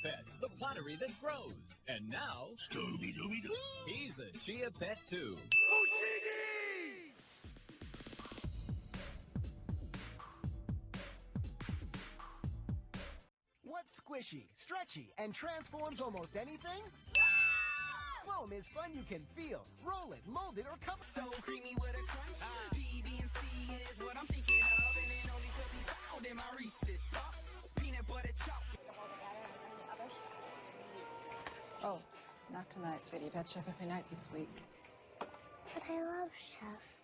Pets, the pottery that grows. And now, Scooby-Dooby-Doo! He's a Chia Pet too. OCD! What's squishy, stretchy, and transforms almost anything? Foam is fun you can feel. Roll it, mold it, or cover. So creamy with a crunch. PB&C is what I'm thinking of, and it only could be found in my Reese's Puffs. Peanut butter chocolate. Oh, not tonight, sweetie. You've had Chef every night this week. But I love Chef.